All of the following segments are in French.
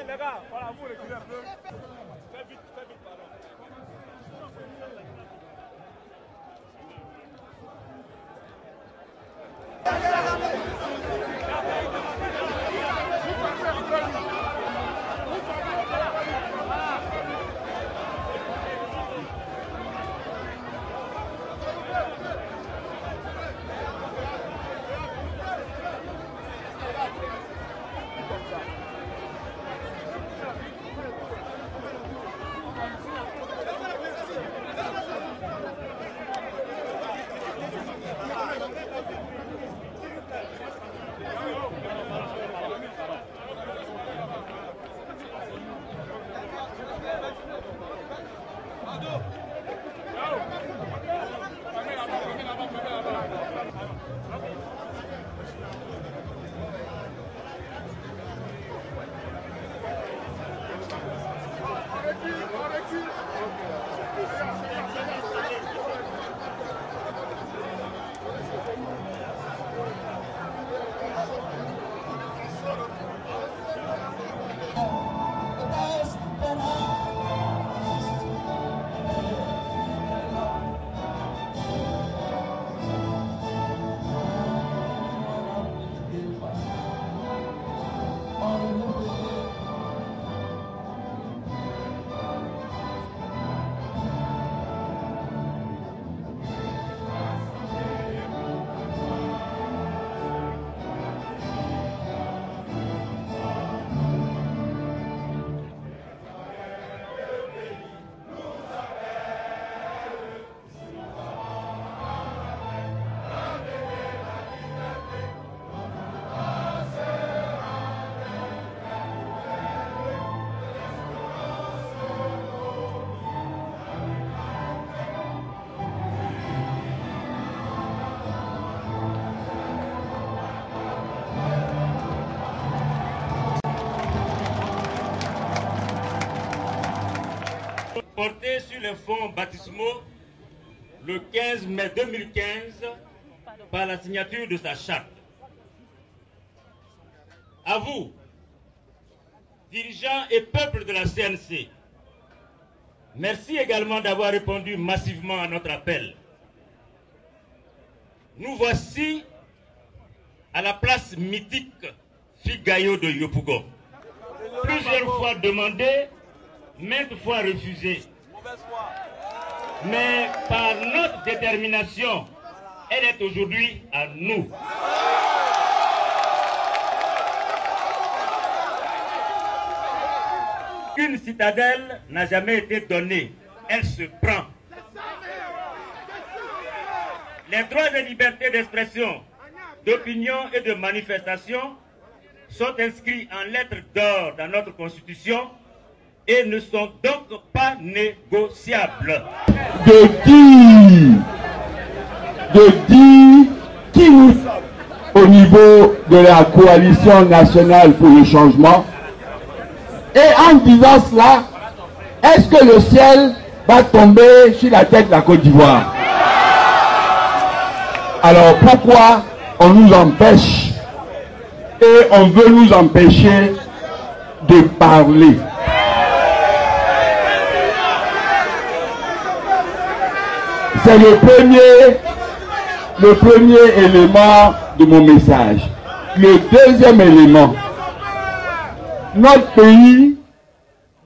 les gars, voilà, vous reculez un peu. Fais vite, pardon. Porté sur les fonds baptismaux le 15 mai 2015 par la signature de sa charte. À vous, dirigeants et peuple de la CNC, merci également d'avoir répondu massivement à notre appel. Nous voici à la place mythique Figayo de Yopougon. Plusieurs fois demandé, maintes fois refusé. Mais par notre détermination, elle est aujourd'hui à nous. Une citadelle n'a jamais été donnée, elle se prend. Les droits et libertés d'expression, d'opinion et de manifestation sont inscrits en lettres d'or dans notre Constitution et ne sont donc pas négociables. De dire qui nous sommes au niveau de la coalition nationale pour le changement. Et en disant cela, est-ce que le ciel va tomber sur la tête de la Côte d'Ivoire? Alors pourquoi on nous empêche et on veut nous empêcher de parler? C'est le premier élément de mon message. Le deuxième élément, notre pays,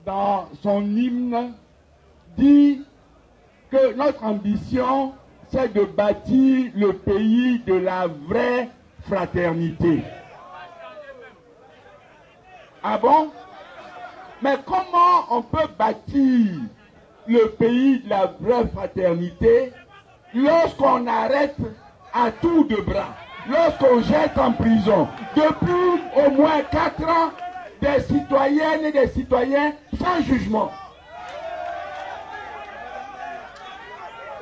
dans son hymne, dit que notre ambition, c'est de bâtir le pays de la vraie fraternité. Ah bon? Mais comment on peut bâtir le pays de la vraie fraternité lorsqu'on arrête à tour de bras, lorsqu'on jette en prison depuis au moins 4 ans des citoyennes et des citoyens sans jugement?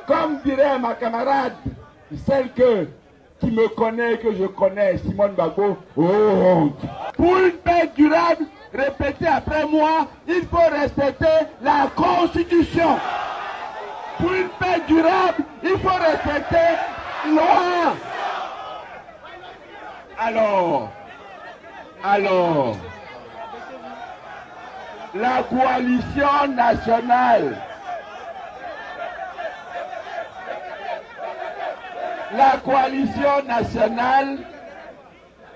Comme dirait ma camarade, celle qui me connaît, que je connais, Simone Gbagbo, oh honte. Pour une paix durable, répétez après moi, il faut respecter la Constitution. Pour une paix durable, il faut respecter la loi. Alors, la coalition nationale,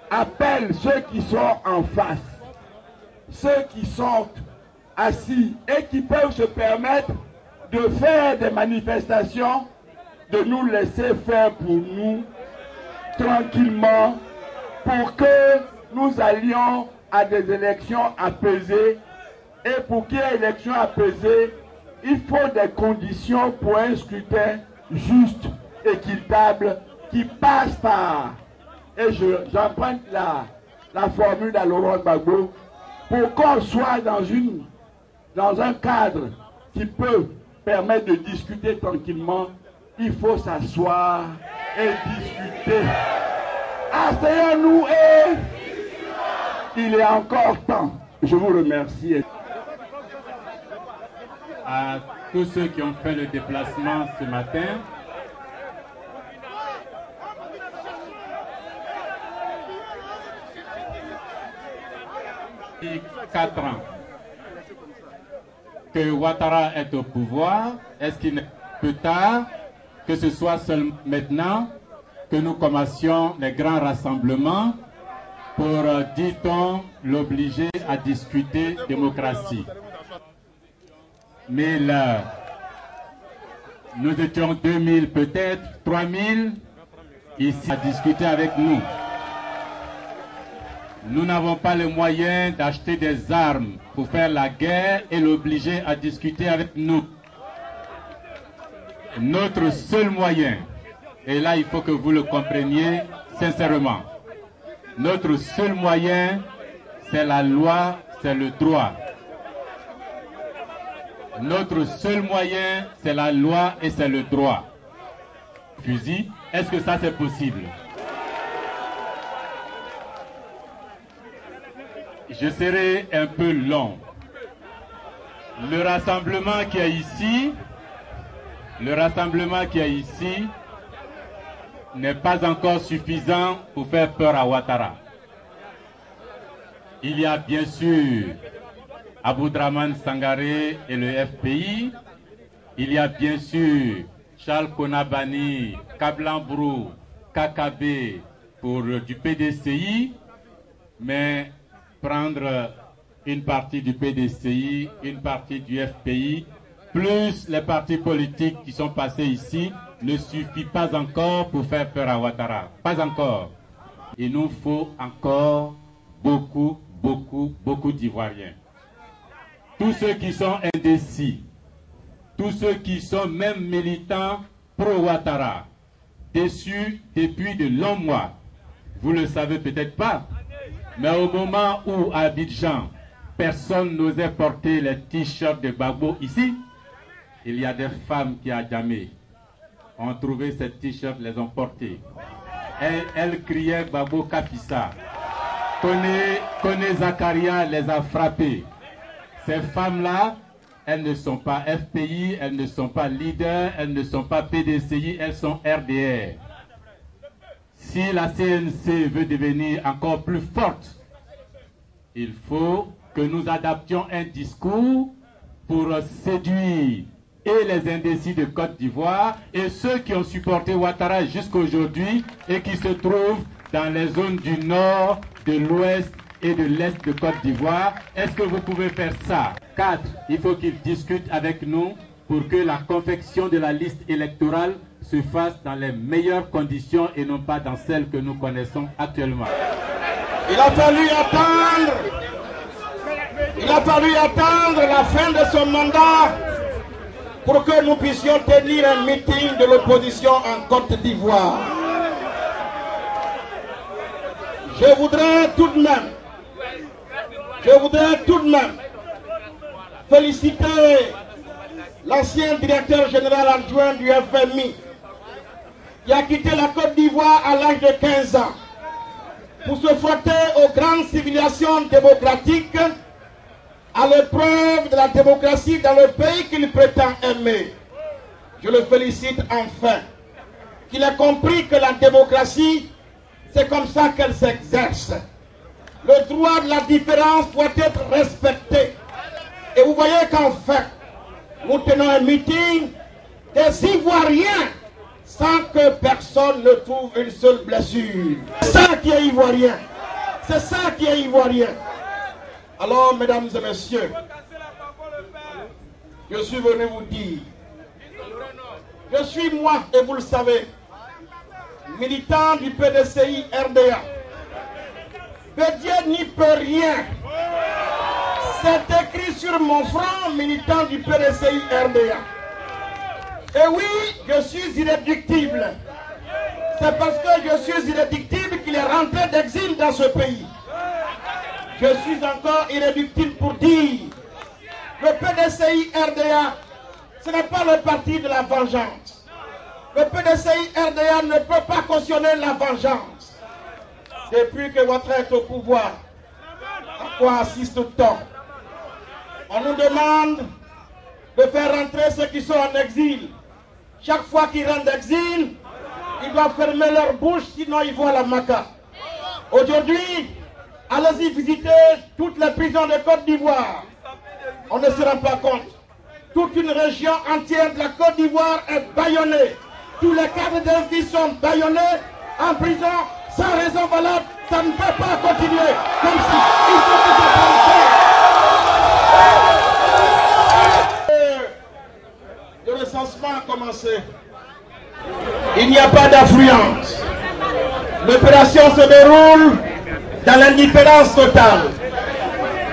appelle ceux qui sont en face, ceux qui sont assis et qui peuvent se permettre de faire des manifestations, de nous laisser faire pour nous tranquillement, pour que nous allions à des élections apaisées. Et pour qu'il y ait élections apaisées, il faut des conditions pour un scrutin juste, équitable, qui passe par, et j'emprunte la formule à Laurent Gbagbo, pour qu'on soit dans un cadre qui peut permettre de discuter tranquillement. Il faut s'asseoir et discuter. Asseyons-nous et il est encore temps. Je vous remercie. À tous ceux qui ont fait le déplacement ce matin, depuis 4 ans que Ouattara est au pouvoir, est-ce qu'il n'est plus tard que ce soit seulement maintenant que nous commencions les grands rassemblements pour, dit-on, l'obliger à discuter démocratie? Mais là, nous étions 2000 peut-être, 3000 ici à discuter avec nous. Nous n'avons pas les moyens d'acheter des armes pour faire la guerre et l'obliger à discuter avec nous. Notre seul moyen, et là il faut que vous le compreniez sincèrement, notre seul moyen, c'est la loi, c'est le droit. Notre seul moyen, c'est la loi et c'est le droit. Fusil, est-ce que ça c'est possible? Je serai un peu long. Le rassemblement qui est ici, n'est pas encore suffisant pour faire peur à Ouattara. Il y a bien sûr Aboudraman Sangaré et le FPI. Il y a bien sûr Charles Konabani, Kablambrou, KKB pour du PDCI, mais prendre une partie du PDCI, une partie du FPI, plus les partis politiques qui sont passés ici, ne suffit pas encore pour faire peur à Ouattara. Pas encore. Il nous faut encore beaucoup d'Ivoiriens. Tous ceux qui sont indécis, tous ceux qui sont même militants pro-Ouattara, déçus depuis de longs mois, vous ne le savez peut-être pas, mais au moment où à Abidjan, personne n'osait porter les t-shirts de Gbagbo ici, il y a des femmes qui à Djamé ont trouvé ces t-shirts, les ont portés. Elles criaient Gbagbo Kapissa. Koné Zakaria les a frappés. Ces femmes-là, elles ne sont pas FPI, elles ne sont pas leaders, elles ne sont pas PDCI, elles sont RDR. Si la CNC veut devenir encore plus forte, il faut que nous adaptions un discours pour séduire et les indécis de Côte d'Ivoire et ceux qui ont supporté Ouattara jusqu'à aujourd'hui et qui se trouvent dans les zones du nord, de l'ouest et de l'est de Côte d'Ivoire. Est-ce que vous pouvez faire ça? 4. Il faut qu'ils discutent avec nous pour que la confection de la liste électorale se fasse dans les meilleures conditions et non pas dans celles que nous connaissons actuellement. Il a fallu attendre la fin de son mandat pour que nous puissions tenir un meeting de l'opposition en Côte d'Ivoire. Je voudrais tout de même féliciter l'ancien directeur général adjoint du FMI qui a quitté la Côte d'Ivoire à l'âge de 15 ans pour se frotter aux grandes civilisations démocratiques à l'épreuve de la démocratie dans le pays qu'il prétend aimer. Je le félicite enfin qu'il a compris que la démocratie, c'est comme ça qu'elle s'exerce. Le droit de la différence doit être respecté. voyez qu'enfin, nous tenons un meeting des Ivoiriens sans que personne ne trouve une seule blessure. C'est ça qui est ivoirien. C'est ça qui est ivoirien. Alors, mesdames et messieurs, je suis venu vous dire, je suis moi, et vous le savez, militant du PDCI RDA. Bédié n'y peut rien. C'est écrit sur mon front, militant du PDCI RDA. Et oui, je suis irréductible. C'est parce que je suis irréductible qu'il est rentré d'exil dans ce pays. Je suis encore irréductible pour dire le PDCI RDA, ce n'est pas le parti de la vengeance. Le PDCI RDA ne peut pas cautionner la vengeance. Depuis que Ouattara est au pouvoir, à quoi assiste-t-on? On nous demande de faire rentrer ceux qui sont en exil. Chaque fois qu'ils rentrent d'exil, ils doivent fermer leur bouche, sinon ils vont à la Maca. Aujourd'hui, allez-y visiter toutes les prisons de Côte d'Ivoire. On ne se rend pas compte. Toute une région entière de la Côte d'Ivoire est bâillonnée. Tous les cadres de vie sont bâillonnés en prison sans raison valable. Ça ne peut pas continuer comme si il faut que ça prenne. Le recensement a commencé. Il n'y a pas d'affluence. L'opération se déroule dans l'indifférence totale.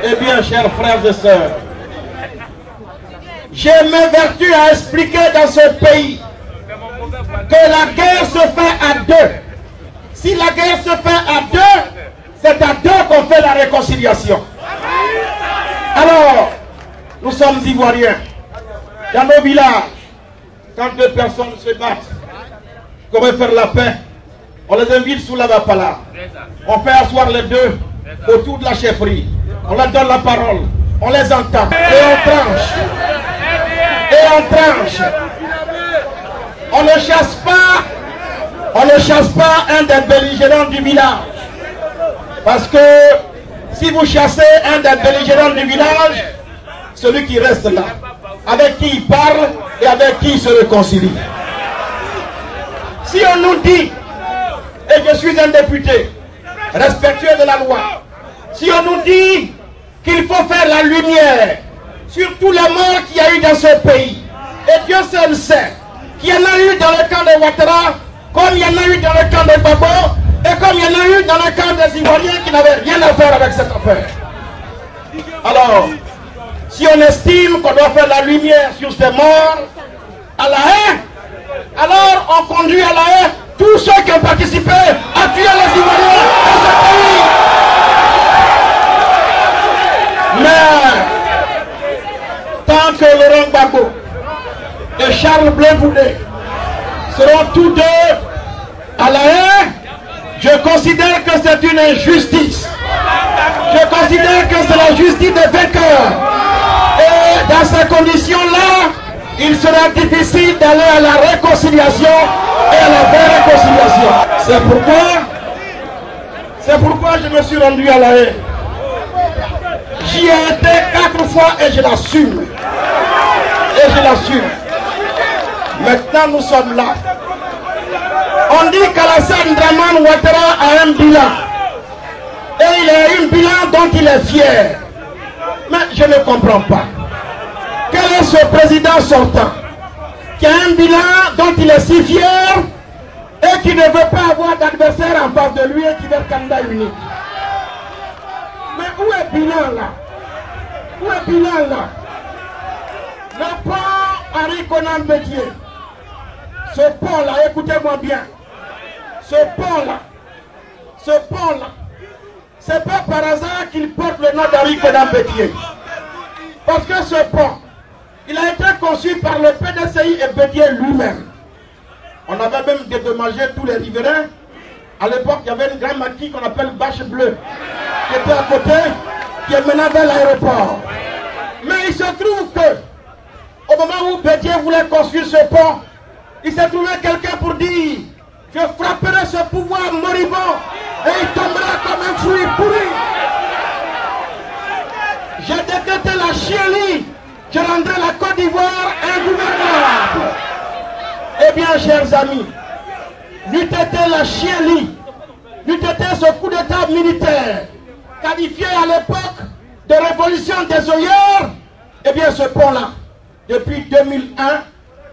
Eh bien, chers frères et sœurs, j'ai m'évertue à expliquer dans ce pays que la guerre se fait à deux. Si la guerre se fait à deux, c'est à deux qu'on fait la réconciliation. Alors, nous sommes Ivoiriens. Dans nos villages, quand deux personnes se battent, qu'on veut faire la paix, on les invite sous la vapala. On fait asseoir les deux autour de la chefferie. On leur donne la parole. On les entend. Et on tranche. Et on tranche. On ne chasse pas. On ne chasse pas un des belligérants du village. Parce que si vous chassez un des belligérants du village, celui qui reste là, avec qui il parle et avec qui il se réconcilie. Si on nous dit, et je suis un député, respectueux de la loi, si on nous dit qu'il faut faire la lumière sur tous les morts qu'il y a eu dans ce pays, et Dieu seul sait qu'il y en a eu dans le camp de Ouattara, comme il y en a eu dans le camp de Babo, et comme il y en a eu dans le camp des Ivoiriens qui n'avaient rien à faire avec cette affaire. Alors, si on estime qu'on doit faire la lumière sur ces morts à la haie, alors on conduit à la haie tous ceux qui ont participé à tuer les Ivoiriens dans ce pays. Mais tant que Laurent Gbagbo et Charles Blé-Boudet seront tous deux à la haie, je considère que c'est une injustice. Je considère que c'est la justice des vainqueurs. Et dans ces conditions-là, il sera difficile d'aller à la réconciliation et à la vraie réconciliation. C'est pourquoi je me suis rendu à la haie. J'y ai été 4 fois et je l'assume. Et je l'assume. Maintenant nous sommes là. On dit qu'Alassane Dramane Ouattara a un bilan. Et il a un bilan dont il est fier. Mais je ne comprends pas. Quel est ce président sortant qui a un bilan dont il est si fier et qui ne veut pas avoir d'adversaire en face de lui et qui veut le candidat unique? Mais où est bilan là? Où est bilan là? Le pont Henri Konan Bédié. Ce pont là, écoutez-moi bien. Ce pont là, c'est pas par hasard qu'il porte le nom d'Henri Konan Bédié. Parce que ce pont, il a été conçu par le PDCI et Bédié lui-même. On avait même dédommagé tous les riverains. À l'époque, il y avait une grande maquille qu'on appelle Bâche Bleue, qui était à côté, qui est menée vers l'aéroport. Mais il se trouve que, au moment où Bédié voulait construire ce pont, il s'est trouvé quelqu'un pour dire: je frapperai ce pouvoir moribond et il tombera comme un fruit pourri. J'ai décrété la chienlit je rendrai la Côte d'Ivoire ingouvernable. Eh bien, chers amis, n'eût été la chienlit, n'eût été ce coup d'état militaire, qualifié à l'époque de révolution désolée, eh bien ce pont-là, depuis 2001,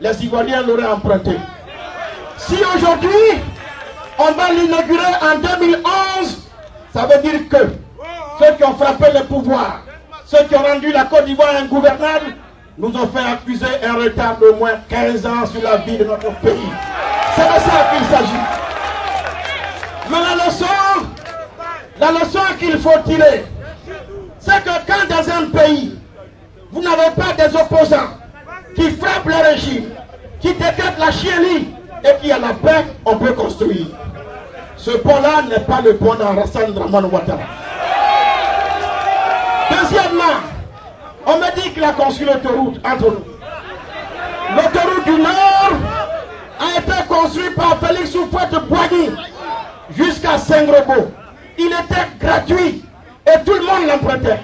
les Ivoiriens l'auraient emprunté. Si aujourd'hui, on va l'inaugurer en 2011, ça veut dire que ceux qui ont frappé le pouvoir, ceux qui ont rendu la Côte d'Ivoire ingouvernable, nous ont fait accuser un retard d'au moins 15 ans sur la vie de notre pays. C'est de ça qu'il s'agit. Mais la leçon qu'il faut tirer, c'est que quand dans un pays, vous n'avez pas des opposants qui frappent le régime, qui décrètent la chienlit et qui a la paix, on peut construire. Ce pont-là n'est pas le pont d'Alassane Dramane Ouattara. Deuxièmement, on me dit qu'il a construit l'autoroute entre nous. L'autoroute du Nord a été construite par Félix Houphouët-Boigny jusqu'à Saint-Grobo. Il était gratuit et tout le monde l'empruntait.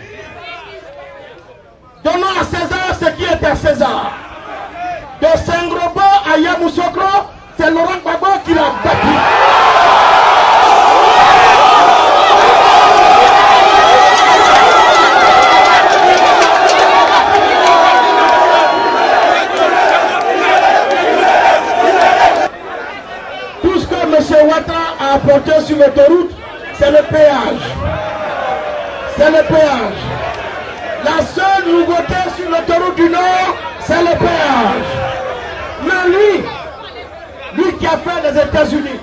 Donnons à César ce qui est à César. De Saint-Grobo à Yamoussoukro, c'est Laurent Gbagbo qui l'a bâti. Tout ce que M. Ouattara a apporté sur l'autoroute, c'est le péage. C'est le péage. La seule nouveauté sur l'autoroute du Nord, c'est le péage. Mais lui qui a fait les États-Unis,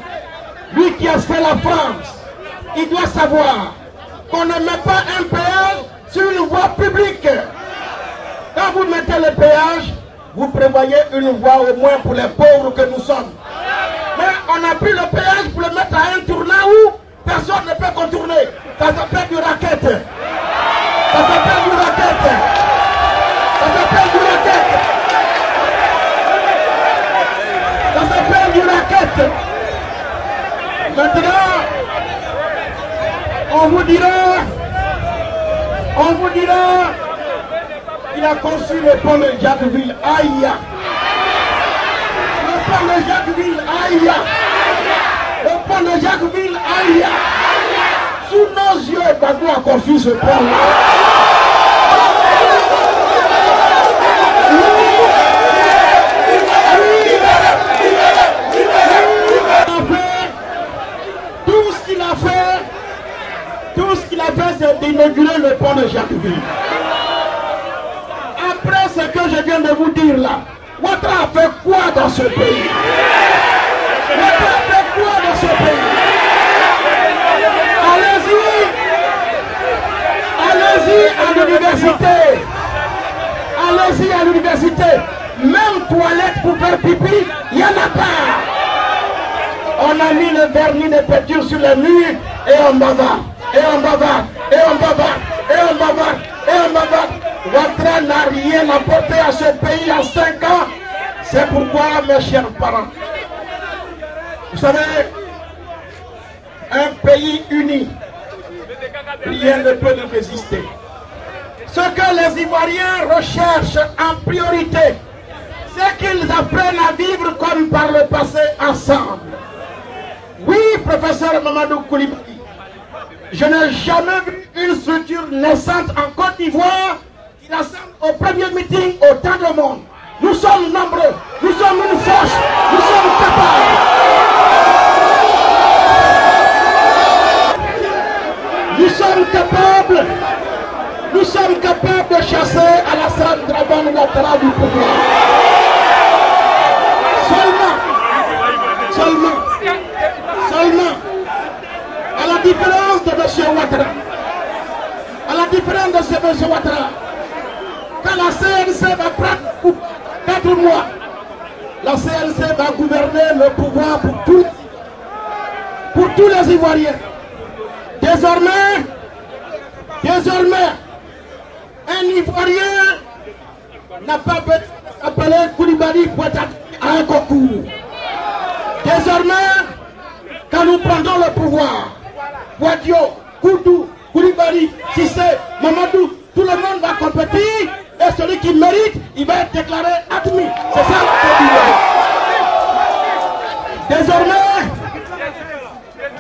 lui qui a fait la France, il doit savoir qu'on ne met pas un péage sur une voie publique. Quand vous mettez le péage, vous prévoyez une voie au moins pour les pauvres que nous sommes. Mais on a pris le péage pour le mettre à un tournant où personne ne peut contourner. Ça s'appelle du racket. Ça s'appelle du racket. Ça s'appelle du racket. Ça s'appelle du racket. Maintenant, on vous dira, il a construit le pont de Jacquesville. Aïe. Le pont de Jacquesville. Aïe. Le pont de Jacquesville. Aïe. Sous nos yeux, Gbagbo a construit ce pont-là. Tout ce qu'il a fait, c'est d'inaugurer le pont de Jacquesville. Après ce que je viens de vous dire là, Ouattara a fait quoi dans ce pays? Ouattara a fait quoi dans ce pays? Allez-y à l'université. Allez-y à l'université. Même toilette pour faire pipi, il n'y en a pas. On a mis le vernis de peinture sur les murs et on bavarde. Et on bavarde. Et on bavarde. Et on bavarde. Et on bavarde. Ouattara n'a rien apporté à ce pays en 5 ans. C'est pourquoi, mes chers parents, vous savez, un pays uni, rien ne peut le résister. Ce que les Ivoiriens recherchent en priorité, c'est qu'ils apprennent à vivre comme par le passé ensemble. Oui, professeur Mamadou Koulibaly, je n'ai jamais vu une structure naissante en Côte d'Ivoire qui rassemble au premier meeting autant de monde. Nous sommes nombreux, nous sommes une force, nous sommes capables. Nous sommes capables de chasser Alassane Dramane Ouattara du pouvoir. Seulement, à la différence de M. Ouattara, à la différence de ce M. Ouattara, quand la CNC va prendre 4 mois, la CNC va gouverner le pouvoir pour tous les Ivoiriens. Désormais, un Ivoirien n'a pas appelé Koulibaly pour être à un concours. Désormais, quand nous prendrons le pouvoir, Boadio, Koudou, Koulibaly, Cissé, Mamadou, tout le monde va compétir et celui celui qui mérite, il va être déclaré admis. C'est ça la Côte d'Ivoire. Désormais,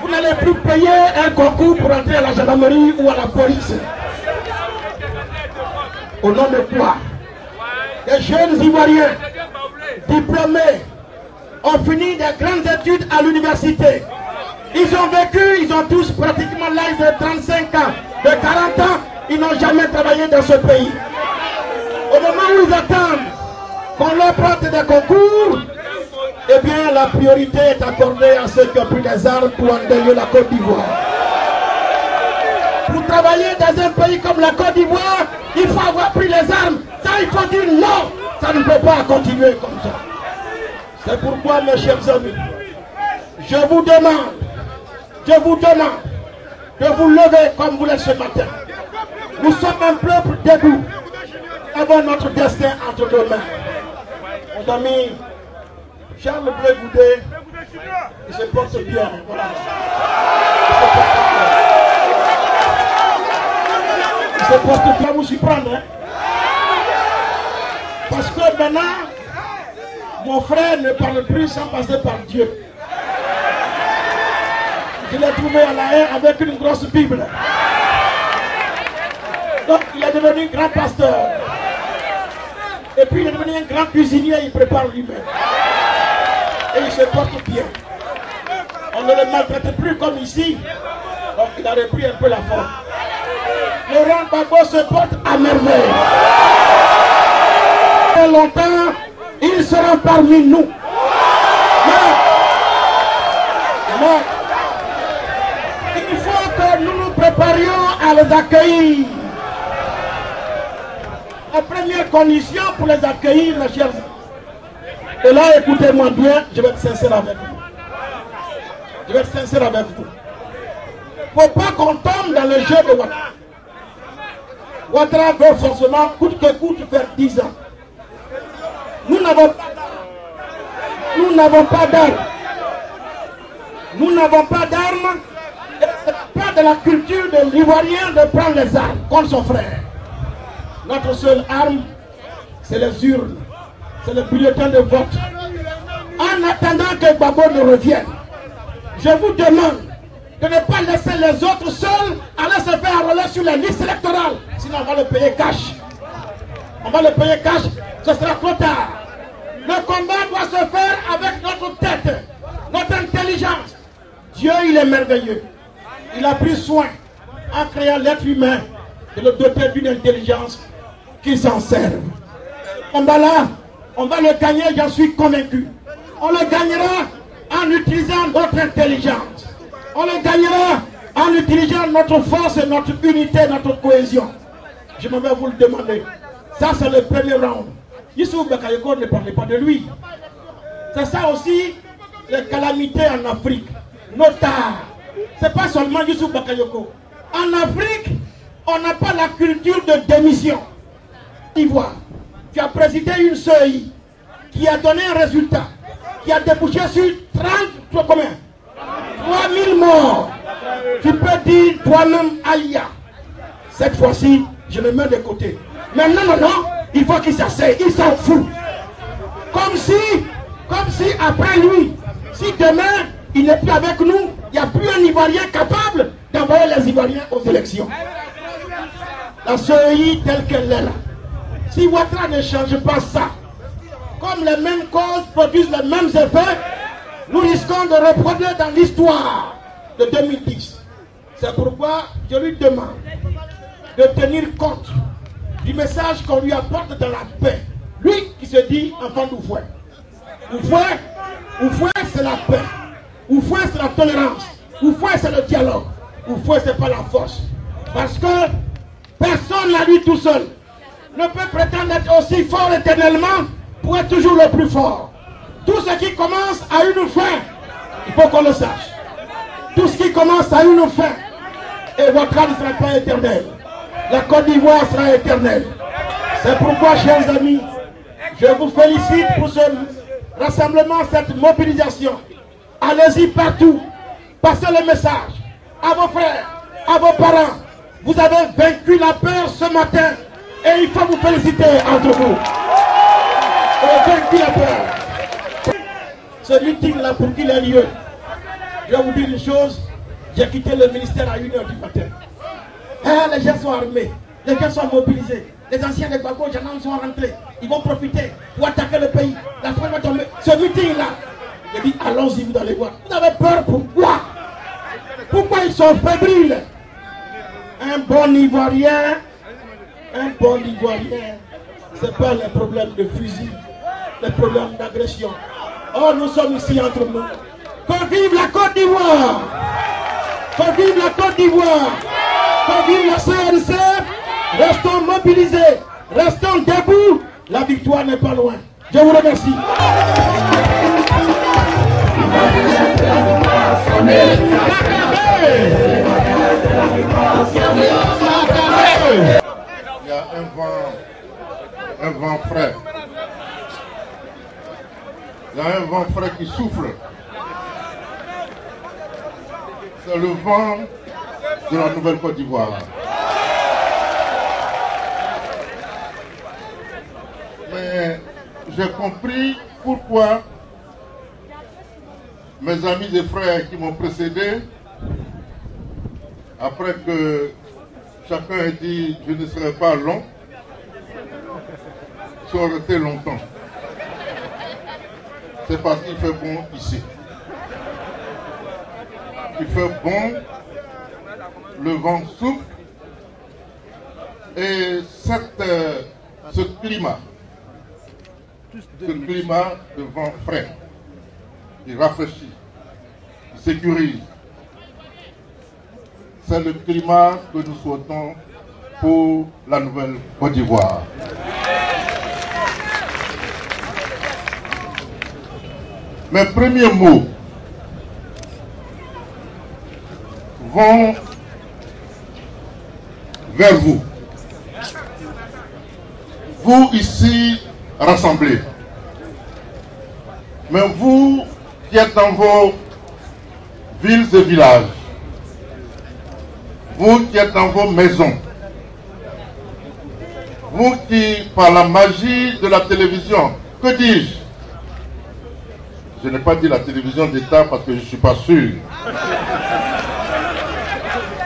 vous n'allez plus payer un concours pour entrer à la gendarmerie ou à la police. Au nom de quoi? Les jeunes Ivoiriens diplômés ont fini des grandes études à l'université. Ils ont vécu, ils ont tous pratiquement l'âge de 35 ans, de 40 ans, ils n'ont jamais travaillé dans ce pays. Au moment où ils attendent qu'on leur prête des concours, eh bien la priorité est accordée à ceux qui ont pris des armes pour endayer la Côte d'Ivoire. Pour travailler dans un pays comme la Côte d'Ivoire, il faut avoir pris les armes. Ça, il faut dire non, ça ne peut pas continuer comme ça. C'est pourquoi, mes chers amis, je vous demande de vous lever comme vous l'êtes ce matin. Nous sommes un peuple debout. Nous avons notre destin entre nos mains. Mon ami Charles Blé Goudé, il se porte bien. Voilà. Il se porte bien, vous surprendre. Hein? Parce que maintenant, mon frère ne parle plus sans passer par Dieu. Je l'ai trouvé à la haie avec une grosse Bible. Donc il est devenu grand pasteur. Et puis il est devenu un grand cuisinier, il prépare lui-même. Et il se porte bien. On ne le maltraite plus comme ici. Donc il a repris un peu la forme. Laurent Gbagbo se porte à merveille. Très longtemps, ils seront parmi nous. Mais il faut que nous nous préparions à les accueillir. La première condition pour les accueillir, mes chers amis. Et là, écoutez-moi bien, je vais être sincère avec vous. Je vais être sincère avec vous. Il ne faut pas qu'on tombe dans le jeu de Ouattara. Ouattara veut forcément, coûte que coûte, faire 10 ans. Nous n'avons pas d'armes. Nous n'avons pas d'armes. Et ce n'est pas de la culture de l'Ivoirien de prendre les armes contre son frère. Notre seule arme, c'est les urnes. C'est le bulletin de vote. En attendant que Gbagbo ne revienne, je vous demande de ne pas laisser les autres seuls aller se faire enrôler sur les listes électorales. Sinon, on va le payer cash. On va le payer cash, ce sera trop tard. Le combat doit se faire avec notre tête, notre intelligence. Dieu, il est merveilleux. Il a pris soin, en créant l'être humain, de le doter d'une intelligence qui s'en serve. Ce combat-là, on va le gagner, j'en suis convaincu. On le gagnera en utilisant notre intelligence. On le gagnera en utilisant notre force et notre unité, notre cohésion. Je me vais vous le demander. Ça, c'est le premier round. Youssouf Bakayoko ne parlait pas de lui. C'est ça aussi, les calamités en Afrique. Notard. Ce n'est pas seulement Youssouf Bakayoko. En Afrique, on n'a pas la culture de démission. Ivoire, tu as présidé une CEI qui a donné un résultat, qui a débouché sur 3000 morts. Tu peux dire toi-même aïe. Cette fois-ci, je le mets de côté. Mais non, il faut qu'il s'asseye, il s'en fout. Comme si après lui, si demain il n'est plus avec nous, il n'y a plus un Ivoirien capable d'envoyer les Ivoiriens aux élections. La CEI telle qu'elle est là. Si Ouattara ne change pas ça, comme les mêmes causes produisent les mêmes effets, nous risquons de reproduire dans l'histoire de 2010. C'est pourquoi je lui demande de tenir compte du message qu'on lui apporte dans la paix. Lui qui se dit enfant d'Oufoué. Oufoué, c'est la paix. Oufoué, c'est la tolérance. Oufoué, c'est le dialogue. Oufoué, c'est pas la force. Parce que personne à lui tout seul ne peut prétendre être aussi fort éternellement pour être toujours le plus fort. Tout ce qui commence à une fin, il faut qu'on le sache. Tout ce qui commence à une fin, et Ouattara ne sera pas éternel. La Côte d'Ivoire sera éternelle. C'est pourquoi, chers amis, je vous félicite pour ce rassemblement, cette mobilisation. Allez-y partout. Passez le message à vos frères, à vos parents. Vous avez vaincu la peur ce matin. Et il faut vous féliciter entre vous. Aucun qui a peur. Ce meeting-là, pour qu'il ait lieu, je vais vous dire une chose. J'ai quitté le ministère à 1h du matin. Hein, les gens sont armés, les gens sont mobilisés. Les anciens de Gbagbo Djanam sont rentrés. Ils vont profiter pour attaquer le pays. La France va tomber. Ce meeting-là, j'ai dit, allons-y, vous allez voir. Vous avez peur, pourquoi? Pourquoi ils sont fébriles? Un bon Ivoirien, c'est pas les problèmes de fusil, les problèmes d'agression. Oh, nous sommes ici entre nous. Que vive la Côte d'Ivoire! Que vive la Côte d'Ivoire! Que vive la CNC! Restons mobilisés, restons debout. La victoire n'est pas loin. Je vous remercie. Il y a un vent frais. Il y a un vent frais qui souffle. C'est le vent de la Nouvelle Côte d'Ivoire. Mais j'ai compris pourquoi mes amis et frères qui m'ont précédé, après que chacun ait dit je ne serai pas long, sont restés longtemps. C'est parce qu'il fait bon ici. Il fait bon, le vent souffle et ce climat de vent frais, il rafraîchit, il sécurise. C'est le climat que nous souhaitons pour la Nouvelle Côte d'Ivoire. Mes premiers mots vont vers vous. Vous ici rassemblés. Mais vous qui êtes dans vos villes et villages, vous qui êtes dans vos maisons, vous qui, par la magie de la télévision, que dis-je? Je n'ai pas dit la télévision d'État parce que je ne suis pas sûr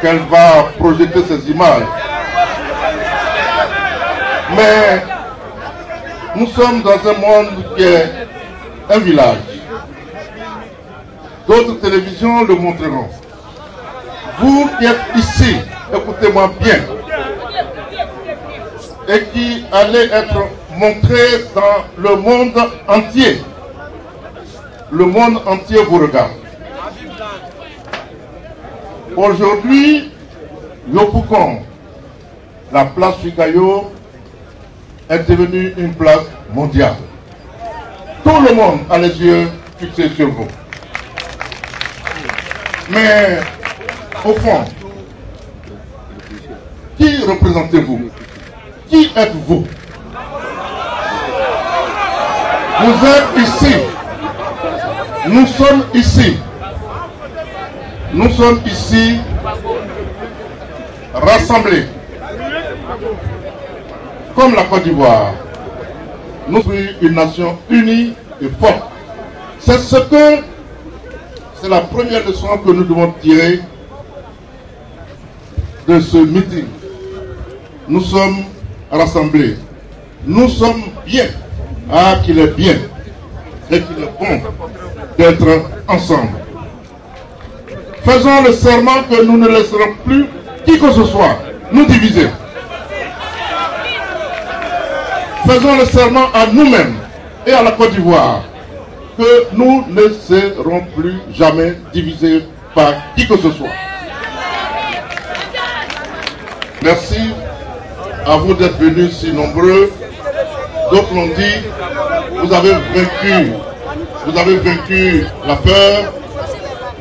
qu'elle va projeter ces images. Mais nous sommes dans un monde qui est un village. D'autres télévisions le montreront. Vous qui êtes ici, écoutez-moi bien, et qui allez être montrés dans le monde entier. Le monde entier vous regarde. Aujourd'hui, Yopougon, la place Fikayo, est devenue une place mondiale. Tout le monde a les yeux fixés sur vous. Mais, au fond, qui représentez-vous? Qui êtes-vous? Vous êtes ici. Nous sommes ici. Nous sommes ici rassemblés comme la Côte d'Ivoire. Nous sommes une nation unie et forte. C'est la première leçon que nous devons tirer de ce meeting. Nous sommes rassemblés. Nous sommes bien. Ah, qu'il est bien et qu'il est bon d'être ensemble. Faisons le serment que nous ne laisserons plus qui que ce soit nous diviser. Faisons le serment à nous-mêmes et à la Côte d'Ivoire que nous ne serons plus jamais divisés par qui que ce soit. Merci à vous d'être venus si nombreux. D'autres l'ont dit, vous avez vaincu la peur.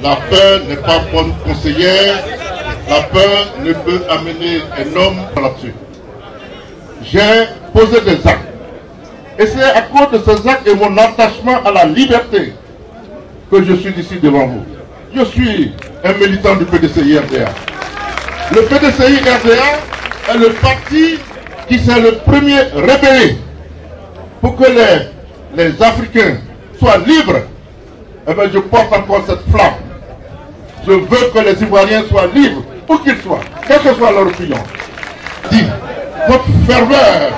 La peur n'est pas bonne conseillère. La peur ne peut amener un homme là-dessus. J'ai posé des actes. Et c'est à cause de ces actes et mon attachement à la liberté que je suis ici devant vous. Je suis un militant du PDCI-RDA. Le PDCI-RDA est le parti qui s'est le premier rébellé pour que les Africains soient libres, eh bien, je porte encore cette flamme. Je veux que les Ivoiriens soient libres, où qu'ils soient, quelle que soit leur opinion. Dis, votre ferveur,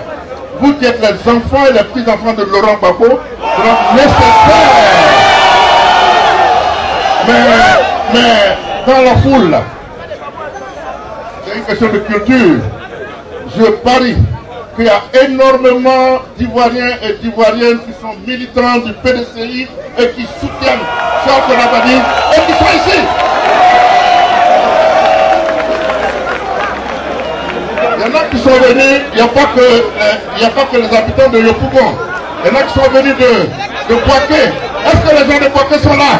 vous qui êtes les enfants et les petits-enfants de Laurent Gbagbo, sera nécessaire. Mais dans la foule, c'est une question de culture. Je parie qu'il y a énormément d'Ivoiriens et d'Ivoiriennes qui sont militants du PDCI et qui soutiennent Charles Konabani et qui sont ici. Il y en a qui sont venus, il n'y a pas que les habitants de Yopougon. Il y en a qui sont venus de Bouaké. Est-ce que les gens de Bouaké sont là?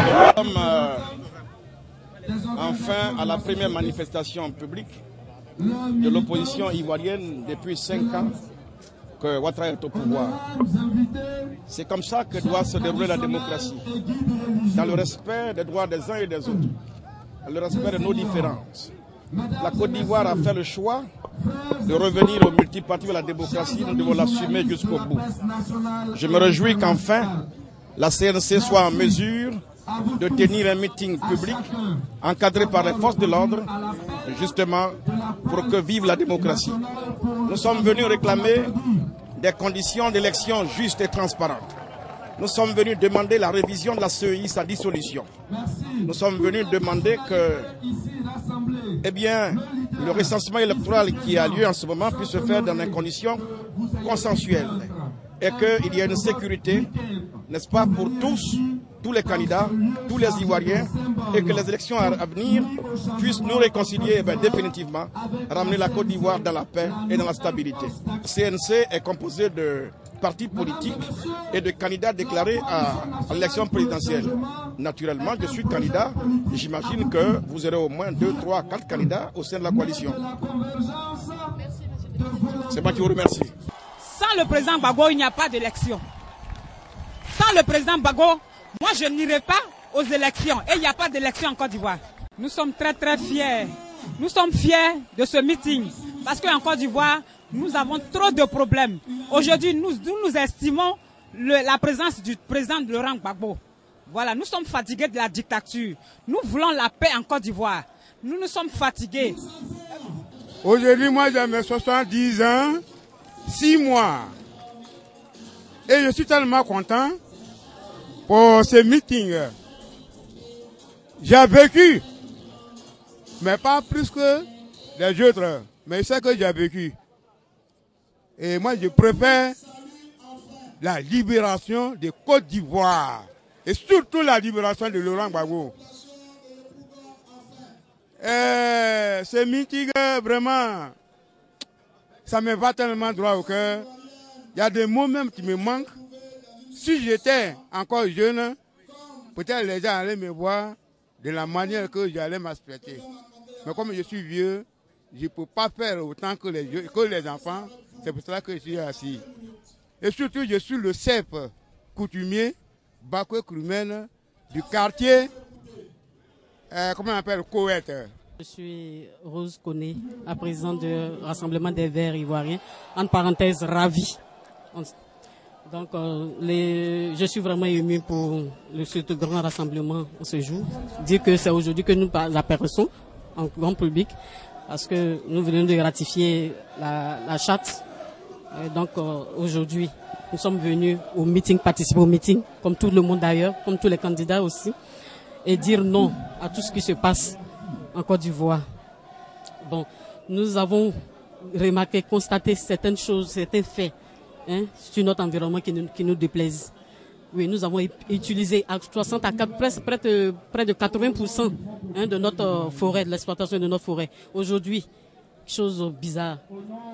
Nous sommes enfin à la première manifestation publique de l'opposition ivoirienne depuis 5 ans que Ouattara est au pouvoir. C'est comme ça que doit se dérouler la démocratie, dans le respect des droits des uns et des autres, dans le respect de nos différences. La Côte d'Ivoire a fait le choix de revenir au multipartisme de la démocratie. Nous devons l'assumer jusqu'au bout. Je me réjouis qu'enfin la CNC soit en mesure de tenir un meeting public encadré par les forces de l'ordre, justement pour que vive la démocratie. Nous sommes venus réclamer des conditions d'élection justes et transparentes. Nous sommes venus demander la révision de la CEI, sa dissolution. Nous sommes venus demander que, eh bien, le recensement électoral qui a lieu en ce moment puisse se faire dans des conditions consensuelles et qu'il y ait une sécurité, n'est-ce pas, pour tous les candidats, tous les Ivoiriens, et que les élections à venir puissent nous réconcilier définitivement, ramener la Côte d'Ivoire dans la paix et dans la stabilité. Le CNC est composé de partis politiques et de candidats déclarés à l'élection présidentielle. Naturellement, je suis candidat, j'imagine que vous aurez au moins 2, 3, 4 candidats au sein de la coalition. C'est moi qui vous remercie. Sans le président Gbagbo, il n'y a pas d'élection. Sans le président Gbagbo, moi je n'irai pas aux élections et il n'y a pas d'élection en Côte d'Ivoire. Nous sommes très très fiers. Nous sommes fiers de ce meeting parce qu'en Côte d'Ivoire, nous avons trop de problèmes. Aujourd'hui, nous estimons la présence du président Laurent Gbagbo. Voilà, nous sommes fatigués de la dictature. Nous voulons la paix en Côte d'Ivoire. Nous sommes fatigués. Aujourd'hui, moi j'ai mes 70 ans, 6 mois. Et je suis tellement content pour ce meeting. J'ai vécu, mais pas plus que les autres. Mais c'est que j'ai vécu. Et moi, je préfère la libération de Côte d'Ivoire. Et surtout la libération de Laurent Gbagbo. Ce meeting, vraiment, ça me va tellement droit au cœur. Il y a des mots même qui me manquent. Si j'étais encore jeune, peut-être les gens allaient me voir de la manière que j'allais m'aspecter. Mais comme je suis vieux, je ne peux pas faire autant que les enfants. C'est pour cela que je suis assis. Et surtout, je suis le chef coutumier, Bakwe Krumène, du quartier, comment on appelle, Koweït. Je suis Rose Koné, la présidente du Rassemblement des Verts Ivoiriens, entre parenthèses, ravie. Donc, je suis vraiment ému pour ce grand rassemblement ce jour. Dire que c'est aujourd'hui que nous apercevons en grand public, parce que nous venons de ratifier la charte. Et donc, aujourd'hui, nous sommes venus au meeting, participer au meeting, comme tout le monde d'ailleurs, comme tous les candidats aussi, et dire non à tout ce qui se passe en Côte d'Ivoire. Bon, nous avons remarqué, constaté certaines choses, certains faits, sur notre environnement qui nous déplaisent. Oui, nous avons utilisé à 60 à 4, près de 80% de notre forêt, de l'exploitation de notre forêt. Aujourd'hui, chose bizarre,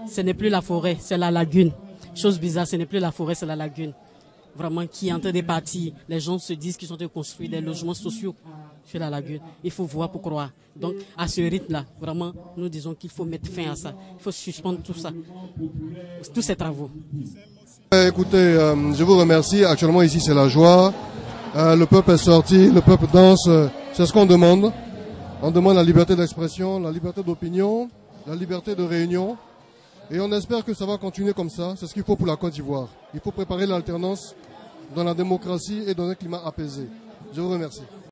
ce n'est plus la forêt, c'est la lagune. Chose bizarre, ce n'est plus la forêt, c'est la lagune. Vraiment, qui est en train de partir. Les gens se disent qu'ils sont en train de construire des logements sociaux sur la lagune. Il faut voir pour croire. Donc, à ce rythme-là, vraiment, nous disons qu'il faut mettre fin à ça. Il faut suspendre tout ça, tous ces travaux. Écoutez, je vous remercie. Actuellement, ici, c'est la joie. Le peuple est sorti, le peuple danse. C'est ce qu'on demande. On demande la liberté d'expression, la liberté d'opinion, la liberté de réunion. Et on espère que ça va continuer comme ça. C'est ce qu'il faut pour la Côte d'Ivoire. Il faut préparer l'alternance dans la démocratie et dans un climat apaisé. Je vous remercie.